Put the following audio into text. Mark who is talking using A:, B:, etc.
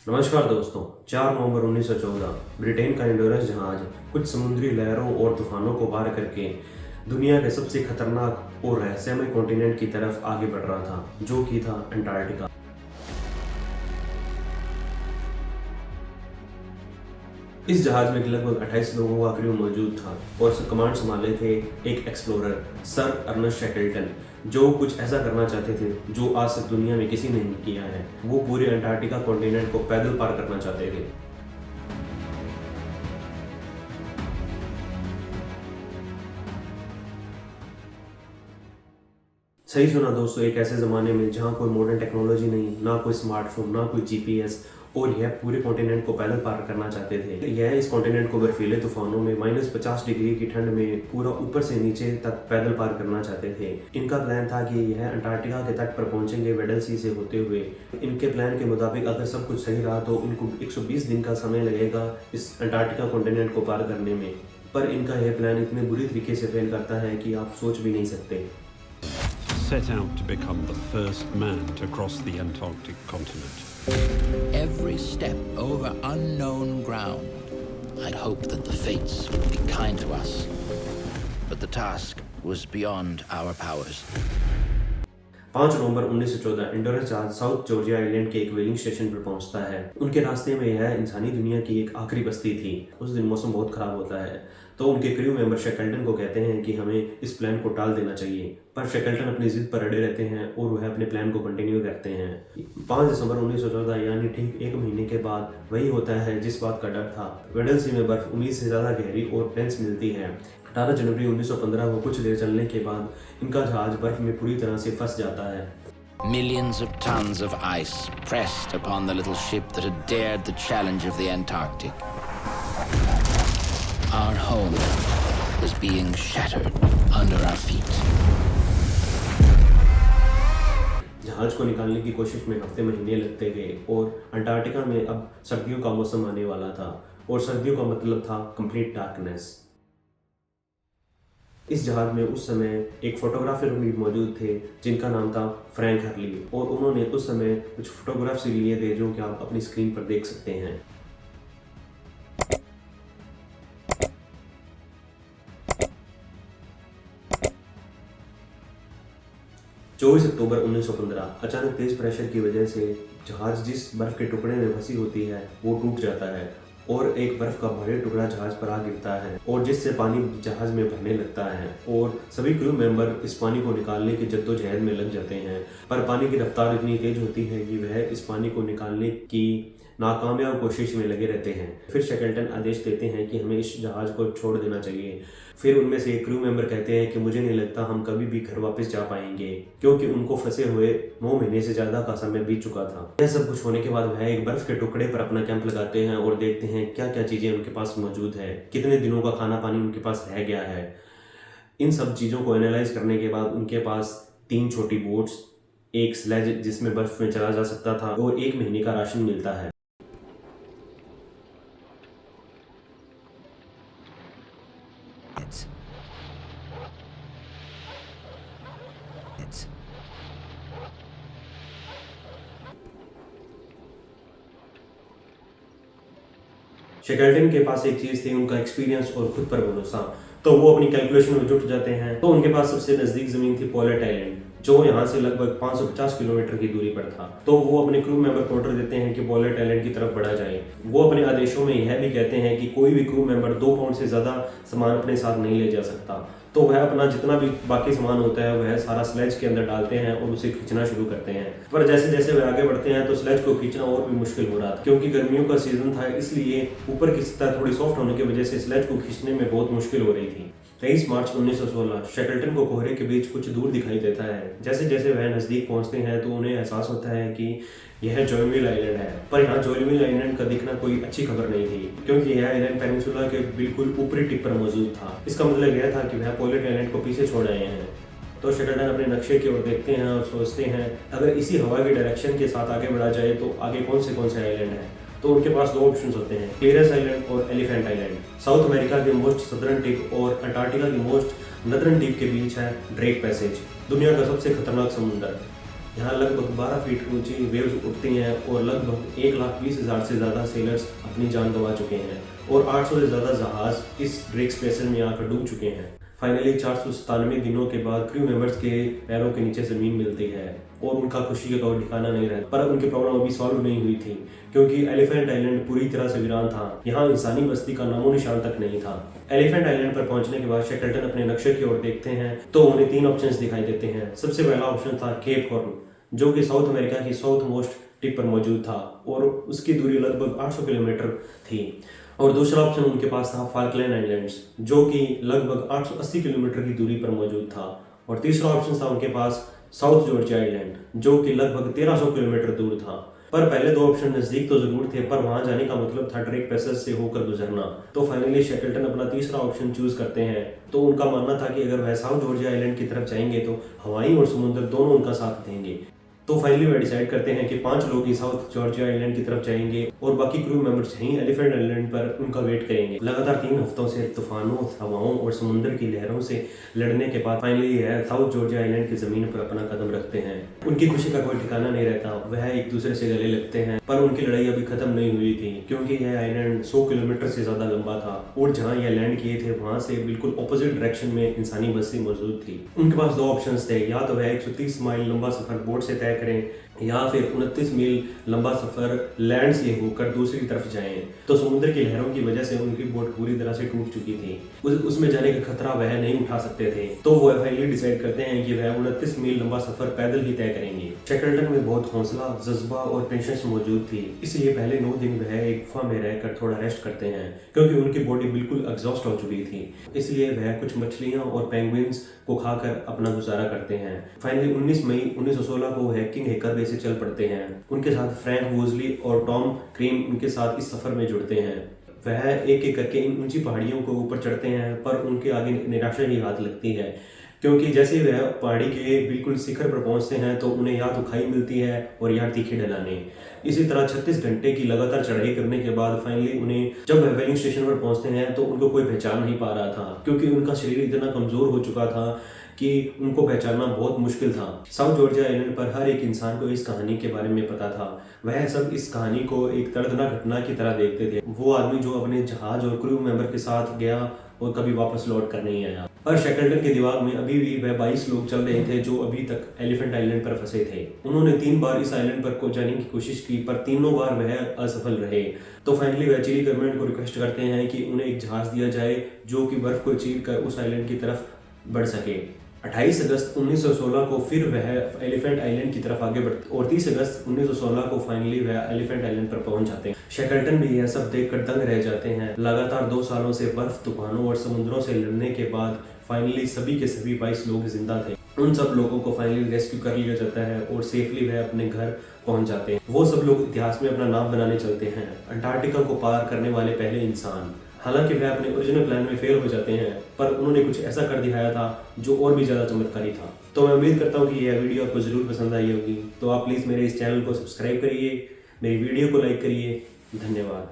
A: नमस्कार दोस्तों। 4 नवंबर 1914 ब्रिटेन का एंडोरस जहाज कुछ समुद्री लहरों और तूफानों को पार करके दुनिया के सबसे खतरनाक और रहस्यमय कॉन्टिनेंट की तरफ आगे बढ़ रहा था, जो कि था अंटार्कटिका। इस जहाज में लगभग 28 लोगों का क्रू मौजूद था और कमांड संभाले थे एक एक्सप्लोरर सर अर्नेस्ट शैकल्टन, जो कुछ ऐसा करना चाहते थे जो आज तक दुनिया में किसी ने नहीं किया है। वो पूरे अंटार्कटिका कॉन्टिनेंट को पैदल पार करना चाहते थे। सही सुना दोस्तों, एक ऐसे ज़माने में जहाँ कोई मॉडर्न टेक्नोलॉजी नहीं, ना कोई स्मार्टफोन, ना कोई जीपीएस, और यह पूरे कॉन्टिनेंट को पैदल पार करना चाहते थे। यह इस कॉन्टिनेंट को बर्फीले तूफानों में -50 डिग्री की ठंड में पूरा ऊपर से नीचे तक पैदल पार करना चाहते थे। इनका प्लान था कि यह अंटार्कटिका के तट पर पहुंचेंगे वेडल सी से होते हुए। इनके प्लान के मुताबिक अगर सब कुछ सही रहा तो इनको 120 दिन का समय लगेगा इस अंटार्कटिका कॉन्टिनेंट को पार करने में। पर इनका यह प्लान इतने बुरी तरीके से फेल करता है कि आप सोच भी नहीं सकते।
B: Set out to become the first man to cross the Antarctic continent.
C: Every step over unknown ground, I'd hoped that the fates would be kind to us. But the task was beyond our powers.
A: 5 नवंबर 1914 एंडोरस जहाज south Georgia island के एक व्हेलिंग station पर पहुंचता है। उनके रास्ते में यह इंसानी दुनिया की एक आखिरी बस्ती थी। उस दिन मौसम बहुत खराब होता है, तो उनके क्रू मेंबर शैकल्टन को कहते हैं कि हमें इस प्लान को टाल देना चाहिए। पर शैकल्टन अपनी जिद पर अड़े रहते हैं और वह अपने प्लान को कंटिन्यू करते हैं। 5 दिसंबर 1914 यानी ठीक 1 महीने के बाद वही होता है जिस बात का डर था। वेडल सी में बर्फ उम्मीद से ज़्यादा गहरी और डेंस मिलती है। 18 जनवरी 1915 को कुछ देर चलने के बाद इनका जहाज बर्फ में पूरी तरह से फंस जाता है।
C: Millions of tons of ice pressed upon the little ship that had dared the challenge of the Antarctic. Our home was being shattered under our feet.
A: जहाज को निकालने की कोशिश में हफ्ते महीने लगते गए और अंटार्कटिका में अब सर्दियों का मौसम आने वाला था, और सर्दियों का मतलब था कंप्लीट डार्कनेस। इस जहाज में उस समय एक फोटोग्राफर भी मौजूद थे जिनका नाम था फ्रैंक हर्ली, और उन्होंने उस समय कुछ फोटोग्राफ्स लिए थे जो कि आप अपनी स्क्रीन पर देख सकते हैं। चौबीस अक्टूबर 1915 अचानक तेज प्रेशर की वजह से जहाज जिस बर्फ के टुकड़े में फंसी होती है वो टूट जाता है और एक बर्फ का भारी टुकड़ा जहाज पर आ गिरता है, और जिससे पानी जहाज में भरने लगता है और सभी क्रू मेंबर इस पानी को निकालने की जद्दोजहद में लग जाते हैं। पर पानी की रफ्तार इतनी तेज होती है कि वह इस पानी को निकालने की नाकामयाब कोशिश में लगे रहते हैं। फिर शैकल्टन आदेश देते हैं कि हमें इस जहाज को छोड़ देना चाहिए। फिर उनमें से एक क्रू मेंबर कहते हैं कि मुझे नहीं लगता हम कभी भी घर वापस जा पाएंगे, क्योंकि उनको फंसे हुए 9 महीने से ज़्यादा का समय बीत चुका था। यह सब कुछ होने के बाद वह एक बर्फ के टुकड़े पर अपना कैंप लगाते हैं और देखते हैं क्या क्या चीज़ें उनके पास मौजूद है, कितने दिनों का खाना पानी उनके पास रह गया है। इन सब चीज़ों को एनालाइज करने के बाद उनके पास 3 छोटी बोट्स, एक स्लेज जिसमें बर्फ में चला जा सकता था, और 1 महीने का राशन मिलता है। शैकल्टन के पास एक चीज़ थी, उनका एक्सपीरियंस और खुद पर भरोसा। तो वो अपनी कैलकुलेशन में जुट जाते हैं। तो उनके पास सबसे नज़दीक ज़मीन थी पोलेट आइलैंड, जो यहाँ से लगभग 550 किलोमीटर की दूरी पर था। तो वो अपने क्रू मेंबर को ऑर्डर देते हैं कि पोलेट आइलैंड की तरफ बढ़ा जाए। वो अपने आदेशों में यह भी कहते हैं कि कोई भी क्रू मेंबर 2 पाउंड से ज़्यादा सामान अपने साथ नहीं ले जा सकता। तो वह अपना जितना भी बाकी सामान होता है वह सारा स्लेज के अंदर डालते हैं और उसे खींचना शुरू करते हैं। पर जैसे जैसे वह आगे बढ़ते हैं तो स्लेज को खींचना और भी मुश्किल हो रहा था, क्योंकि गर्मियों का सीजन था, इसलिए ऊपर की सतह थोड़ी सॉफ्ट होने की वजह से स्लेज को खींचने में बहुत मुश्किल हो रही थी। 23 मार्च 1916 शैकल्टन को कोहरे के बीच कुछ दूर दिखाई देता है। जैसे जैसे वह नज़दीक पहुंचते हैं तो उन्हें एहसास होता है कि यह जॉयमिल आइलैंड है। पर यहाँ जॉयमिल आइलैंड का दिखना कोई अच्छी खबर नहीं थी, क्योंकि यह आइलैंड पेनिनसुला के बिल्कुल ऊपरी टिप पर मौजूद था। इसका मतलब यह था कि वह पोलेट आइलैंड को पीछे छोड़ आए हैं। तो शैकल्टन अपने नक्शे की ओर देखते हैं और सोचते हैं अगर इसी हवा की डायरेक्शन के साथ आगे बढ़ा जाए तो आगे कौन से आइलैंड है। तो उनके पास 2 ऑप्शंस होते हैं, क्लियरेंस आइलैंड और एलिफेंट आइलैंड। साउथ अमेरिका के मोस्ट सदर्न टिप और अंटार्कटिका की मोस्ट नदर्न टिप के बीच है ड्रेक पैसेज, दुनिया का सबसे खतरनाक समुंदर। यहाँ लगभग 12 फीट ऊंची वेव्स उठती हैं और लगभग 1,20,000 से ज़्यादा सेलर्स अपनी जान गंवा चुके हैं और 800 से ज़्यादा जहाज इस ड्रेक स्पेसर में आकर डूब चुके हैं। फाइनली 497 दिनों के बाद क्रू मेंबर्स के पैरों के नीचे ज़मीन मिलती है और उनका खुशी का कोई ठिकाना नहीं रहा, पर उनकी प्रॉब्लम अभी सॉल्व नहीं हुई थी क्योंकि एलिफेंट आइलैंड पूरी तरह से वीरान था। यहाँ इंसानी बस्ती का नामो निशान तक नहीं था। एलिफेंट आइलैंड पर पहुंचने के बाद शेकल्टन अपने नक्शे की ओर देखते हैं तो उन्हें 3 ऑप्शंस दिखाई देते हैं। सबसे पहला ऑप्शन था केप हॉर्न, जो कि साउथ अमेरिका की साउथ मोस्ट टिप पर मौजूद था और उसकी दूरी लगभग 800 किलोमीटर थी। और दूसरा ऑप्शन उनके पास था फाल्कलैंड आइलैंड्स, जो कि लगभग 880 किलोमीटर की दूरी पर मौजूद था। और तीसरा ऑप्शन था उनके पास साउथ जॉर्जिया आइलैंड, जो कि लगभग 1300 किलोमीटर दूर था। पर पहले 2 ऑप्शन नजदीक तो जरूर थे, पर वहां जाने का मतलब था ड्रेक पैसेज से होकर गुजरना। तो फाइनली शेकल्टन अपना तीसरा ऑप्शन चूज करते हैं। तो उनका मानना था कि अगर वह साउथ जॉर्जिया आइलैंड की तरफ जाएंगे तो हवाई और समुद्र दोनों उनका साथ देंगे। तो फाइनली वे डिसाइड करते हैं कि 5 लोग ही साउथ जॉर्जिया आइलैंड की तरफ जाएंगे और बाकी क्रू मेंबर्स यहीं एलिफेंट आइलैंड पर उनका वेट करेंगे। लगातार 3 हफ्तों से तूफानों, हवाओं और समुद्र की लहरों से लड़ने के बाद फाइनली यह साउथ जॉर्जिया आइलैंड की जमीन पर अपना कदम रखते हैं। उनकी खुशी का कोई ठिकाना नहीं रहता, वह एक दूसरे से गले लगते हैं। पर उनकी लड़ाई अभी खत्म नहीं हुई थी क्योंकि यह आइलैंड 100 किलोमीटर से ज्यादा लंबा था और जहाँ यह लैंड किए थे वहां से बिल्कुल ऑपोजिट डायरेक्शन में इंसानी बस्ती मौजूद थी। उनके पास 2 ऑप्शन थे, या तो वह 130 माइल लंबा सफर बोट से तय करें या फिर 29 मील लंबा सफर लैंड से होकर दूसरी तरफ जाएं। तो समुद्र की लहरों की वजह से उनकी बोट पूरी तरह से टूट चुकी थी, उसमें जाने का खतरा वह नहीं उठा सकते थे। तो वह फाइनली डिसाइड करते हैं कि वह 29 मील लंबा सफर पैदल ही तय करेंगे। शेकल्टन में बहुत हौसला, जज्बा और पेशेंस मौजूद थी, इसलिए पहले 9 दिन वह एक गुफा में रहकर थोड़ा रेस्ट करते हैं क्योंकि उनकी बॉडी बिल्कुल एग्जॉस्ट हो चुकी थी। इसलिए वह कुछ मछलियां और पेंगुइन्स को खाकर अपना गुजारा करते हैं। फाइनली 19 मई 1916 को हैकिंग हैकर से चल पड़ते हैं। उनके साथ फ्रैंक वोजली और टॉम क्रीम उनके साथ इस सफर में जुड़ते हैं। वह एक एक करके इन ऊंची पहाड़ियों को ऊपर चढ़ते हैं, पर उनके आगे निराशा ही हाथ लगती है क्योंकि जैसे वह पहाड़ी के बिल्कुल शिखर पर पहुंचते हैं तो उन्हें या तो खाई मिलती है और या तीखे ढलाने। इसी तरह 36 घंटे की लगातार चढ़ाई करने के बाद फाइनली उन्हें जब वह वेलिंग स्टेशन पर पहुंचते हैं तो उनको कोई पहचान नहीं पा रहा था क्योंकि उनका शरीर इतना कमजोर हो चुका था कि उनको पहचानना बहुत मुश्किल था। साउथ जॉर्जिया आइलैंड पर हर एक इंसान को इस कहानी के बारे में पता था। वह सब इस कहानी को एक दर्दनाक घटना की तरह देखते थे। वो आदमी जो अपने जहाज और क्रू मेंबर के साथ गया और कभी वापस लौट कर नहीं आया। पर शेकल्टन के दिमाग में अभी भी वह 22 लोग चल रहे थे जो अभी तक एलिफेंट आइलैंड पर फंसे थे। उन्होंने 3 बार इस आइलैंड पर जाने की कोशिश की, पर तीनों बार वह असफल रहे। तो फाइनली वह चिली गवर्नमेंट को रिक्वेस्ट करते हैं कि उन्हें एक जहाज दिया जाए जो कि बर्फ को चीर कर उस आइलैंड की तरफ बढ़ सके। 28 अगस्त 1916 को फिर वह एलिफेंट आइलैंड की तरफ आगे बढ़ते और 30 अगस्त 1916 को फाइनली वह एलिफेंट आइलैंड पर पहुंच जाते हैं। शेकल्टन भी यह सब देखकर दंग रह जाते हैं। लगातार 2 सालों से बर्फ, तूफानों और समुद्रों से लड़ने के बाद फाइनली सभी के सभी 22 लोग जिंदा थे। उन सब लोगों को फाइनली रेस्क्यू कर लिया जाता है और सेफली वह अपने घर पहुंच जाते हैं। वो सब लोग इतिहास में अपना नाम बनाने चलते हैं, अंटार्कटिका को पार करने वाले पहले इंसान। हालांकि वह अपने ओरिजिनल प्लान में फेल हो जाते हैं, पर उन्होंने कुछ ऐसा कर दिखाया था जो और भी ज़्यादा चमत्कारी था। तो मैं उम्मीद करता हूँ कि यह वीडियो आपको ज़रूर पसंद आई होगी। तो आप प्लीज़ मेरे इस चैनल को सब्सक्राइब करिए, मेरी वीडियो को लाइक करिए। धन्यवाद।